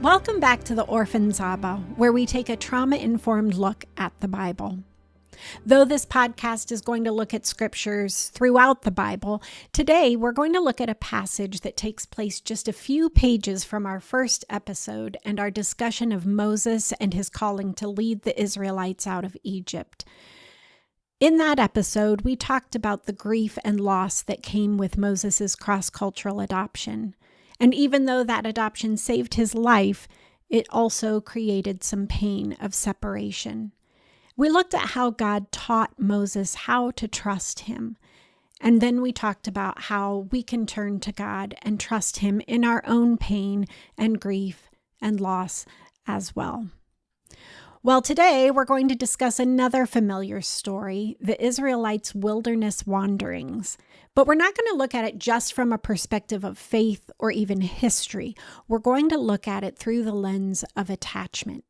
Welcome back to the Orphan's Abba, where we take a trauma-informed look at the Bible. Though this podcast is going to look at scriptures throughout the Bible, today we're going to look at a passage that takes place just a few pages from our first episode and our discussion of Moses and his calling to lead the Israelites out of Egypt. In that episode, we talked about the grief and loss that came with Moses' cross-cultural adoption. And even though that adoption saved his life, it also created some pain of separation. We looked at how God taught Moses how to trust him. And then we talked about how we can turn to God and trust him in our own pain and grief and loss as well. Well, today we're going to discuss another familiar story, the Israelites' wilderness wanderings. But we're not going to look at it just from a perspective of faith or even history. We're going to look at it through the lens of attachment.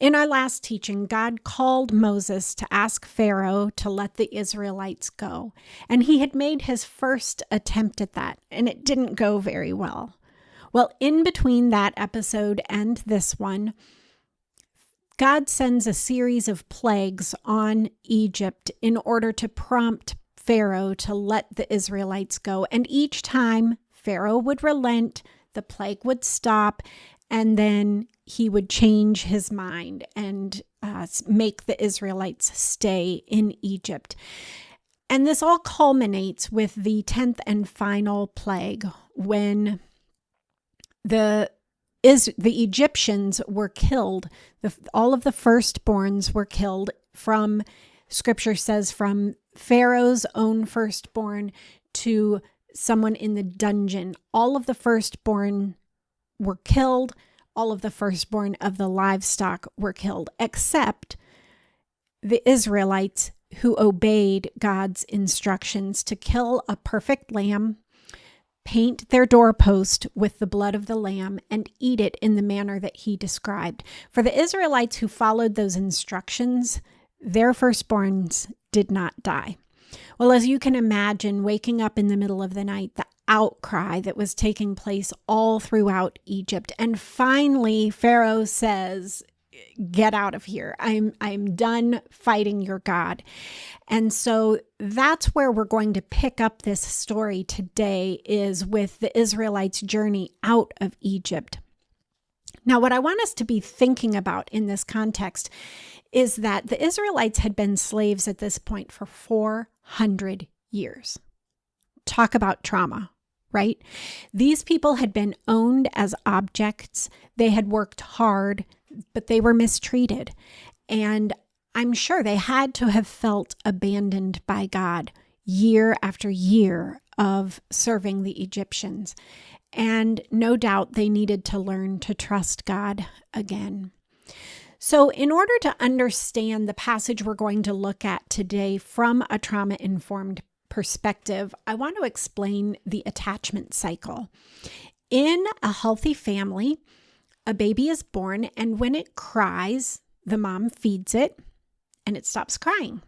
In our last teaching, God called Moses to ask Pharaoh to let the Israelites go. And he had made his first attempt at that, and it didn't go very well. Well, in between that episode and this one, God sends a series of plagues on Egypt in order to prompt Pharaoh to let the Israelites go. And each time Pharaoh would relent, the plague would stop, and then he would change his mind and make the Israelites stay in Egypt. And this all culminates with the 10th and final plague when the Egyptians were killed. All of the firstborns were killed from, Scripture says, from Pharaoh's own firstborn to someone in the dungeon. All of the firstborn were killed. All of the firstborn of the livestock were killed, except the Israelites who obeyed God's instructions to kill a perfect lamb, paint their doorpost with the blood of the lamb, and eat it in the manner that he described. For the Israelites who followed those instructions, their firstborns did not die. Well, as you can imagine, waking up in the middle of the night, the outcry that was taking place all throughout Egypt. And finally, Pharaoh says, "Get out of here. I'm done fighting your God." And so that's where we're going to pick up this story today, is with the Israelites' journey out of Egypt. Now, what I want us to be thinking about in this context is that the Israelites had been slaves at this point for 400 years. Talk about trauma, right? These people had been owned as objects. They had worked hard, but they were mistreated. And I'm sure they had to have felt abandoned by God year after year of serving the Egyptians. And no doubt they needed to learn to trust God again. So in order to understand the passage we're going to look at today from a trauma-informed perspective, I want to explain the attachment cycle. In a healthy family, a baby is born, and when it cries, the mom feeds it, and it stops crying.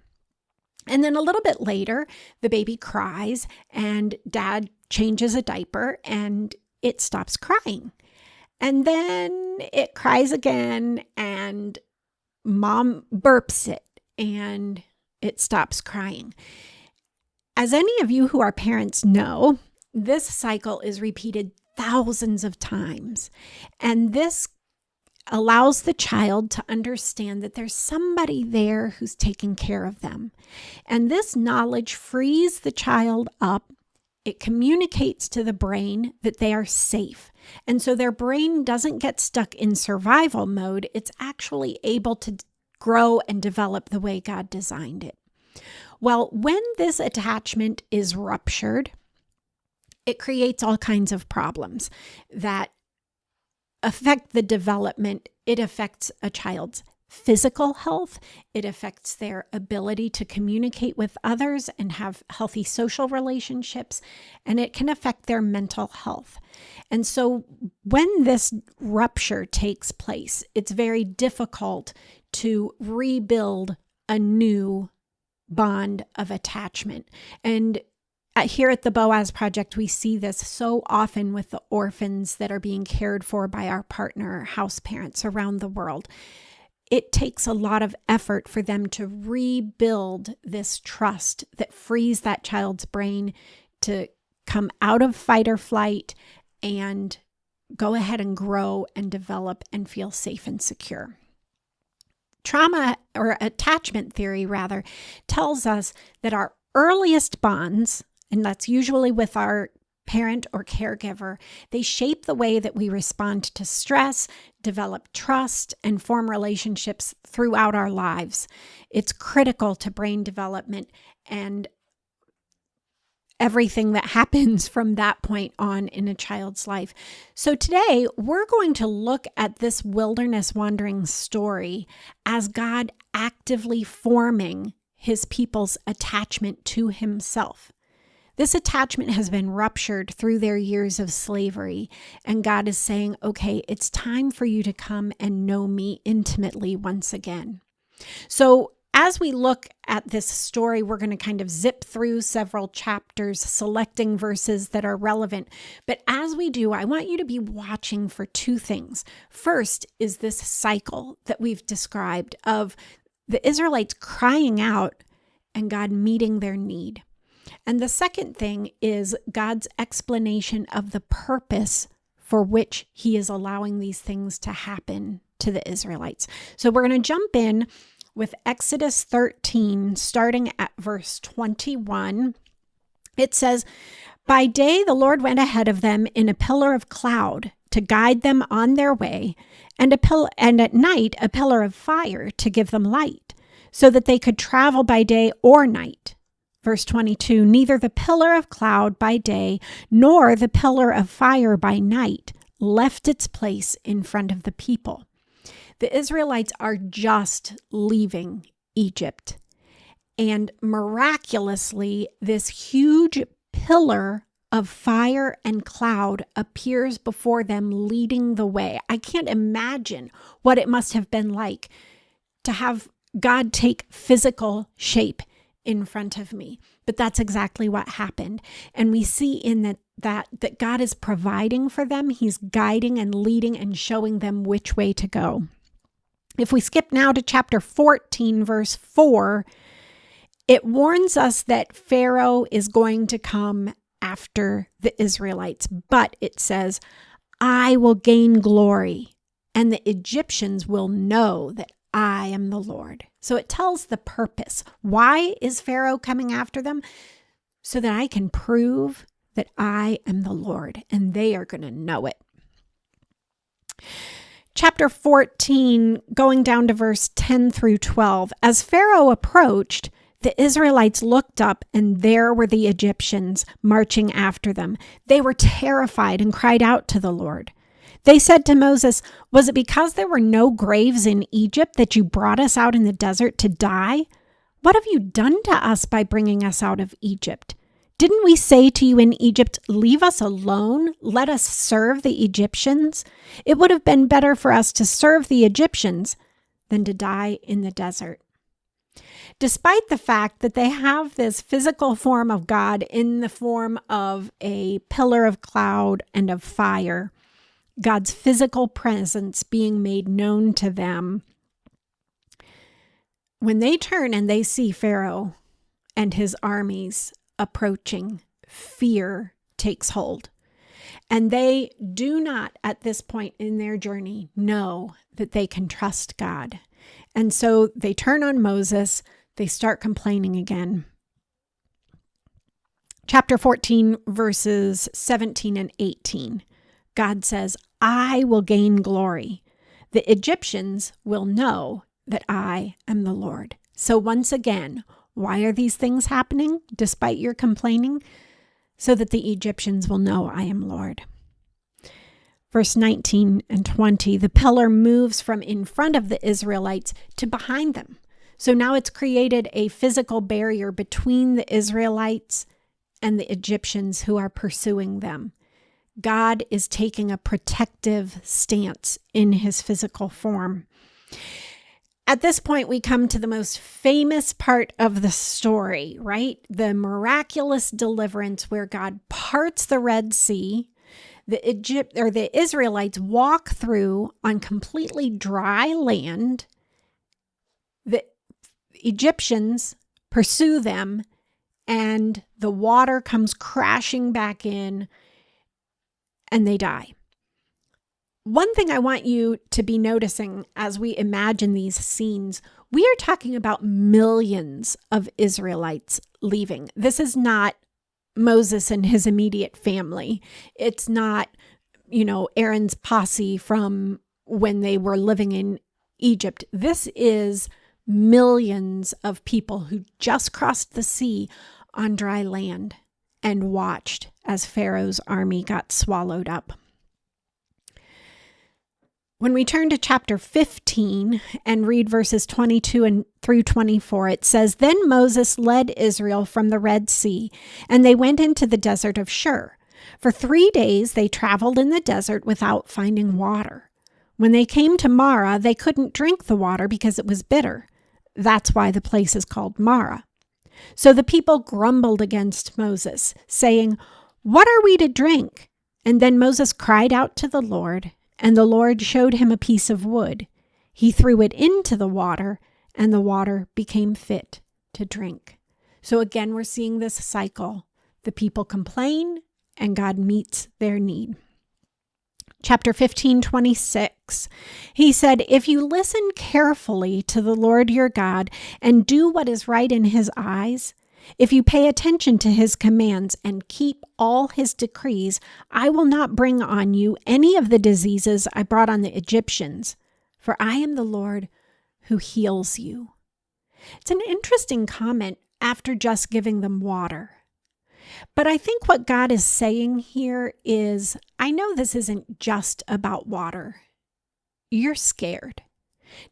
And then a little bit later, the baby cries, and dad changes a diaper, and it stops crying. And then it cries again, and mom burps it, and it stops crying. As any of you who are parents know, this cycle is repeated thousands of times. And this allows the child to understand that there's somebody there who's taking care of them. And this knowledge frees the child up. It communicates to the brain that they are safe. And so their brain doesn't get stuck in survival mode. It's actually able to grow and develop the way God designed it. Well, when this attachment is ruptured, it creates all kinds of problems that affect the development. It affects a child's physical health. It affects their ability to communicate with others and have healthy social relationships, and it can affect their mental health. And so when this rupture takes place, it's very difficult to rebuild a new bond of attachment. And Here at the Boaz Project, we see this so often with the orphans that are being cared for by our partner house parents around the world. It takes a lot of effort for them to rebuild this trust that frees that child's brain to come out of fight or flight and go ahead and grow and develop and feel safe and secure. Trauma, or attachment theory rather, tells us that our earliest bonds, and that's usually with our parent or caregiver, they shape the way that we respond to stress, develop trust, and form relationships throughout our lives. It's critical to brain development and everything that happens from that point on in a child's life. So today, we're going to look at this wilderness wandering story as God actively forming his people's attachment to himself. This attachment has been ruptured through their years of slavery, and God is saying, okay, it's time for you to come and know me intimately once again. So as we look at this story, we're going to kind of zip through several chapters, selecting verses that are relevant. But as we do, I want you to be watching for two things. First is this cycle that we've described of the Israelites crying out and God meeting their need. And the second thing is God's explanation of the purpose for which he is allowing these things to happen to the Israelites. So we're going to jump in with Exodus 13, starting at verse 21. It says, "By day the Lord went ahead of them in a pillar of cloud to guide them on their way, and at night a pillar of fire to give them light, so that they could travel by day or night." Verse 22, "Neither the pillar of cloud by day nor the pillar of fire by night left its place in front of the people." The Israelites are just leaving Egypt. And miraculously, this huge pillar of fire and cloud appears before them, leading the way. I can't imagine what it must have been like to have God take physical shape in front of me. But that's exactly what happened. And we see in that God is providing for them. He's guiding and leading and showing them which way to go. If we skip now to chapter 14, verse 4, it warns us that Pharaoh is going to come after the Israelites. But it says, "I will gain glory, and the Egyptians will know that I am the Lord." So it tells the purpose. Why is Pharaoh coming after them? So that I can prove that I am the Lord, and they are going to know it. Chapter 14, going down to verse 10 through 12. As Pharaoh approached, the Israelites looked up, and there were the Egyptians marching after them. They were terrified and cried out to the Lord. They said to Moses, "Was it because there were no graves in Egypt that you brought us out in the desert to die? What have you done to us by bringing us out of Egypt? Didn't we say to you in Egypt, 'Leave us alone, let us serve the Egyptians'? It would have been better for us to serve the Egyptians than to die in the desert." Despite the fact that they have this physical form of God in the form of a pillar of cloud and of fire, God's physical presence being made known to them, when they turn and they see Pharaoh and his armies approaching, fear takes hold. And they do not, at this point in their journey, know that they can trust God. And so they turn on Moses. They start complaining again. Chapter 14, verses 17 and 18. God says, "I will gain glory. The Egyptians will know that I am the Lord." So once again, why are these things happening despite your complaining? So that the Egyptians will know I am Lord. Verse 19 and 20, the pillar moves from in front of the Israelites to behind them. So now it's created a physical barrier between the Israelites and the Egyptians who are pursuing them. God is taking a protective stance in his physical form. At this point, we come to the most famous part of the story, right? The miraculous deliverance where God parts the Red Sea. The Israelites walk through on completely dry land. The Egyptians pursue them, and the water comes crashing back in, and they die. One thing I want you to be noticing as we imagine these scenes, we are talking about millions of Israelites leaving. This is not Moses and his immediate family. It's not, Aaron's posse from when they were living in Egypt. This is millions of people who just crossed the sea on dry land and watched as Pharaoh's army got swallowed up. When we turn to chapter 15 and read verses 22 through 24, it says, "Then Moses led Israel from the Red Sea, and they went into the desert of Shur. For 3 days they traveled in the desert without finding water. When they came to Marah, they couldn't drink the water because it was bitter. That's why the place is called Marah. So the people grumbled against Moses, saying, 'What are we to drink?' And then Moses cried out to the Lord, and the Lord showed him a piece of wood. He threw it into the water, and the water became fit to drink." So again, we're seeing this cycle. The people complain, and God meets their need. Chapter 15, 26, he said, "If you listen carefully to the Lord your God and do what is right in his eyes, if you pay attention to his commands and keep all his decrees, I will not bring on you any of the diseases I brought on the Egyptians, for I am the Lord who heals you." It's an interesting comment after just giving them water. But I think what God is saying here is, I know this isn't just about water. You're scared.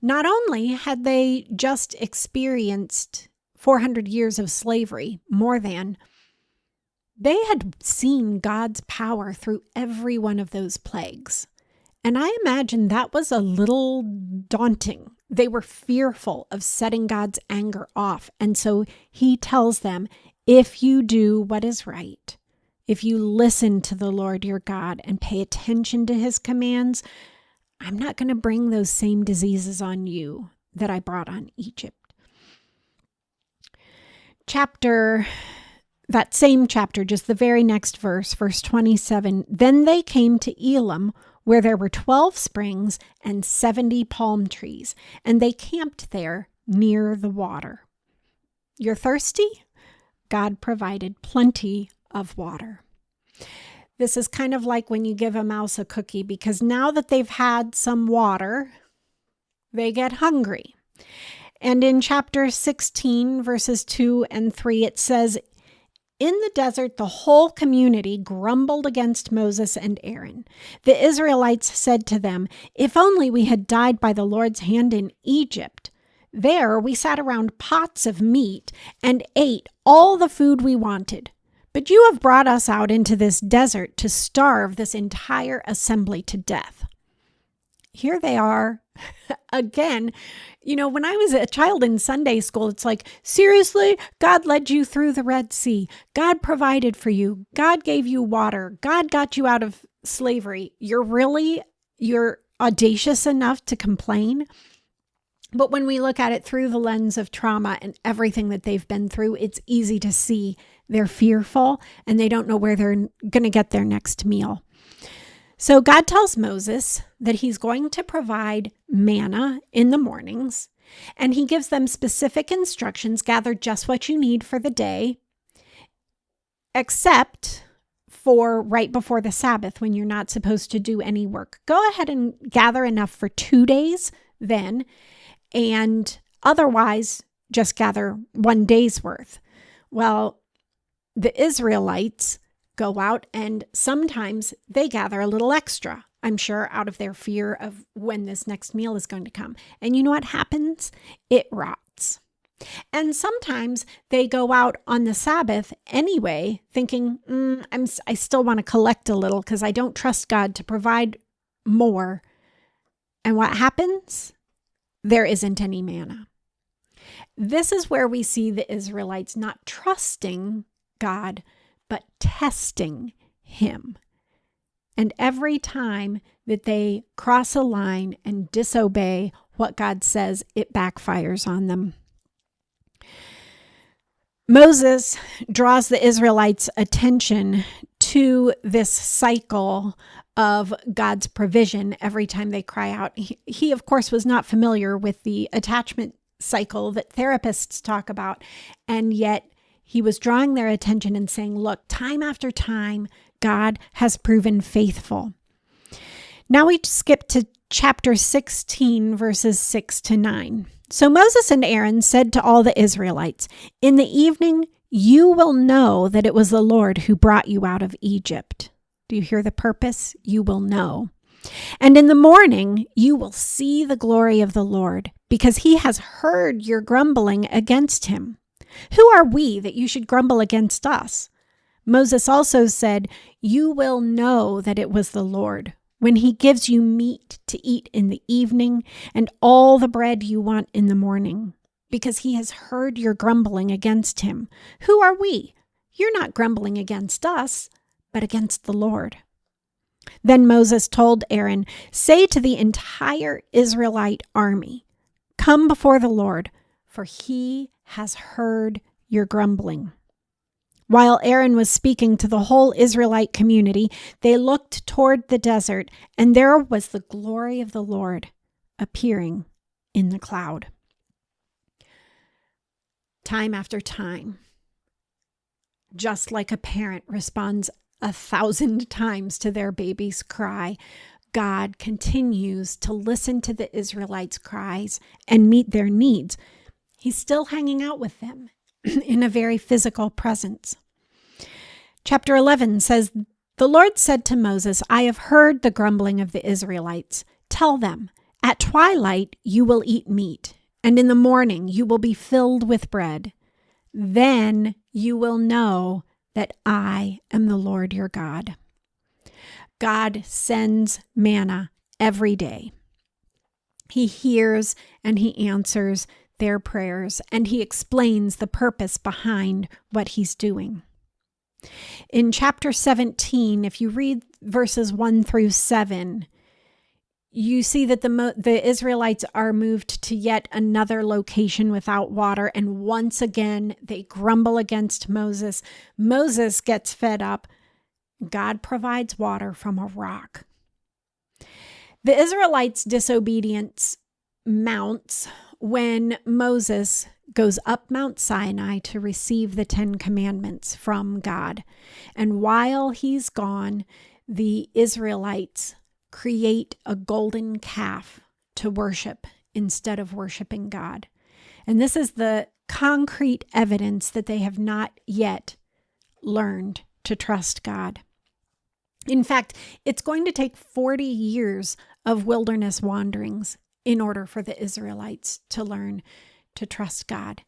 Not only had they just experienced 400 years of slavery, more than, they had seen God's power through every one of those plagues. And I imagine that was a little daunting. They were fearful of setting God's anger off. And so he tells them, if you do what is right, if you listen to the Lord your God and pay attention to his commands, I'm not going to bring those same diseases on you that I brought on Egypt. That same chapter, just the very next verse, verse 27, "Then they came to Elim, where there were 12 springs and 70 palm trees, and they camped there near the water." You're thirsty? God provided plenty of water. This is kind of like when you give a mouse a cookie, because now that they've had some water, they get hungry. And in chapter 16, verses 2 and 3, it says, "In the desert, the whole community grumbled against Moses and Aaron. The Israelites said to them, 'If only we had died by the Lord's hand in Egypt. There we sat around pots of meat and ate all the food we wanted. But you have brought us out into this desert to starve this entire assembly to death.'" Here they are again. When I was a child in Sunday school, it's like, seriously, God led you through the Red Sea. God provided for you. God gave you water. God got you out of slavery. You're audacious enough to complain? But when we look at it through the lens of trauma and everything that they've been through, it's easy to see they're fearful and they don't know where they're going to get their next meal. So God tells Moses that he's going to provide manna in the mornings, and he gives them specific instructions: gather just what you need for the day, except for right before the Sabbath when you're not supposed to do any work. Go ahead and gather enough for 2 days then, and otherwise just gather 1 day's worth. Well, the Israelites go out and sometimes they gather a little extra, I'm sure, out of their fear of when this next meal is going to come. And you know what happens? It rots. And sometimes they go out on the Sabbath anyway, thinking, I still want to collect a little because I don't trust God to provide more. And what happens? there isn't any manna. This is where we see the Israelites not trusting God, but testing him. And every time that they cross a line and disobey what God says, it backfires on them. Moses draws the Israelites' attention to this cycle of God's provision every time they cry out. He, of course, was not familiar with the attachment cycle that therapists talk about, and yet he was drawing their attention and saying, look, time after time, God has proven faithful. Now we skip to chapter 16, verses 6 to 9. So Moses and Aaron said to all the Israelites, in the evening you will know that it was the Lord who brought you out of Egypt. Do you hear the purpose? You will know. And in the morning you will see the glory of the Lord, because he has heard your grumbling against him. Who are we that you should grumble against us? Moses also said, you will know that it was the Lord when he gives you meat to eat in the evening and all the bread you want in the morning, because he has heard your grumbling against him. Who are we? You're not grumbling against us, but against the Lord. Then Moses told Aaron, say to the entire Israelite army, come before the Lord, for he has heard your grumbling. While Aaron was speaking to the whole Israelite community, they looked toward the desert, and there was the glory of the Lord appearing in the cloud. Time after time, just like a parent responds 1,000 times to their baby's cry, God continues to listen to the Israelites' cries and meet their needs. He's still hanging out with them in a very physical presence. Chapter 11 says, the Lord said to Moses, I have heard the grumbling of the Israelites. Tell them, at twilight you will eat meat, and in the morning you will be filled with bread. Then you will know that I am the Lord your God. God sends manna every day. He hears and he answers their prayers, and he explains the purpose behind what he's doing. In chapter 17, if you read verses 1 through 7, you see that the Israelites are moved to yet another location without water, and once again they grumble against Moses. Moses gets fed up. God provides water from a rock. The Israelites' disobedience mounts when Moses goes up Mount Sinai to receive the 10 Commandments from God. And while he's gone, the Israelites create a golden calf to worship instead of worshiping God. And this is the concrete evidence that they have not yet learned to trust God. In fact, it's going to take 40 years of wilderness wanderings in order for the Israelites to learn to trust God.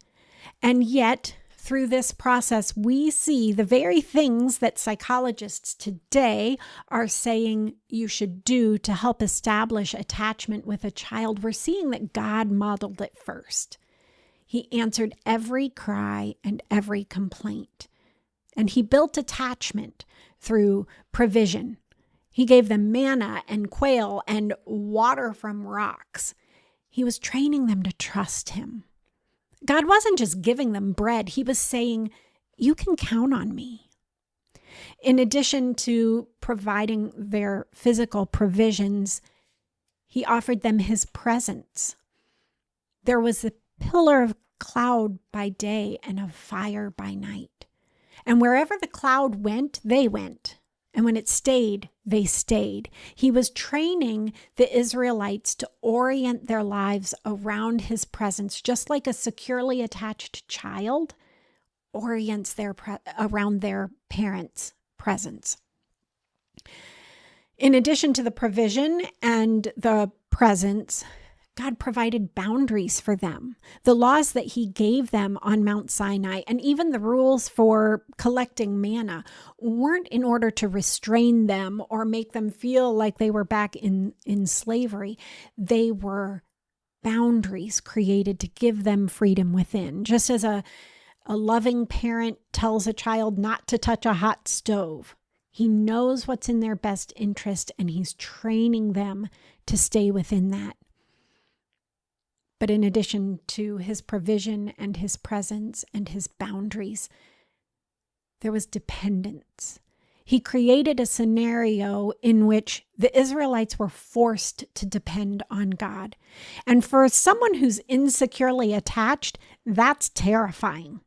And yet, through this process, we see the very things that psychologists today are saying you should do to help establish attachment with a child. We're seeing that God modeled it first. He answered every cry and every complaint. And he built attachment through provision. He gave them manna and quail and water from rocks. He was training them to trust him. God wasn't just giving them bread. He was saying, you can count on me. In addition to providing their physical provisions, he offered them his presence. There was a pillar of cloud by day and of fire by night. And wherever the cloud went, they went. And when it stayed, they stayed. He was training the Israelites to orient their lives around his presence, just like a securely attached child orients around their parents' presence. In addition to the provision and the presence, God provided boundaries for them. The laws that he gave them on Mount Sinai and even the rules for collecting manna weren't in order to restrain them or make them feel like they were back in slavery. They were boundaries created to give them freedom within. Just as a loving parent tells a child not to touch a hot stove, he knows what's in their best interest, and he's training them to stay within that. But in addition to his provision and his presence and his boundaries, there was dependence. He created a scenario in which the Israelites were forced to depend on God. And for someone who's insecurely attached, that's terrifying.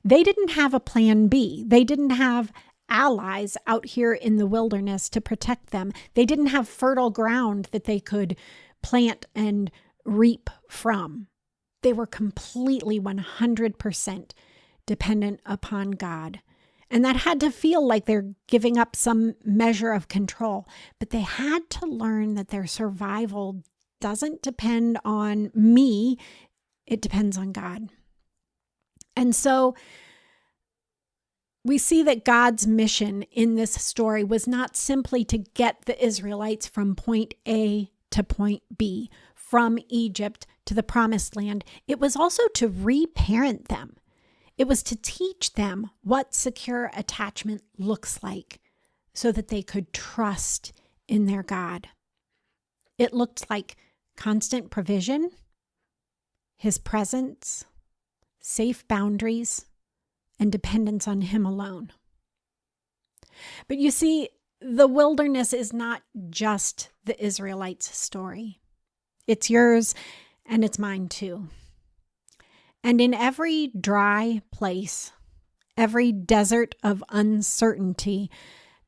They didn't have a plan B. They didn't have allies out here in the wilderness to protect them. They didn't have fertile ground that they could plant and reap from. They were completely 100% dependent upon God. And that had to feel like they're giving up some measure of control. But they had to learn that their survival doesn't depend on me. It depends on God. And so we see that God's mission in this story was not simply to get the Israelites from point A to point B, from Egypt to the promised land. It was also to reparent them. It was to teach them what secure attachment looks like so that they could trust in their God. It looked like constant provision, his presence, safe boundaries, and dependence on him alone. But you see, the wilderness is not just the Israelites' story. It's yours and it's mine too. And in every dry place, every desert of uncertainty,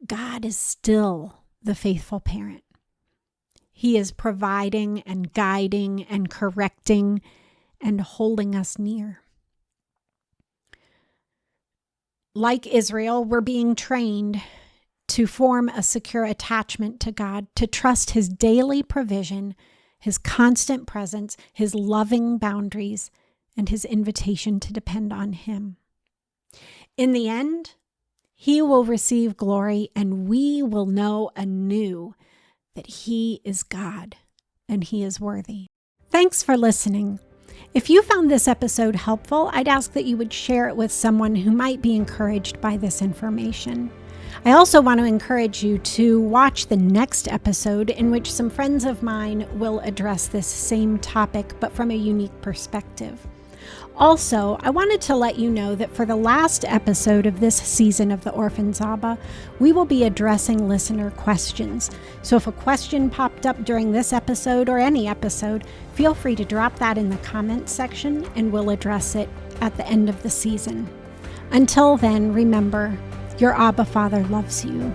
God is still the faithful parent. He is providing and guiding and correcting and holding us near. Like Israel, we're being trained to form a secure attachment to God, to trust his daily provision, his constant presence, his loving boundaries, and his invitation to depend on him. In the end, he will receive glory, and we will know anew that he is God and he is worthy. Thanks for listening. If you found this episode helpful, I'd ask that you would share it with someone who might be encouraged by this information. I also want to encourage you to watch the next episode, in which some friends of mine will address this same topic, but from a unique perspective. Also, I wanted to let you know that for the last episode of this season of the Orphan's Abba, we will be addressing listener questions. So if a question popped up during this episode or any episode, feel free to drop that in the comments section and we'll address it at the end of the season. Until then, remember, your Abba Father loves you.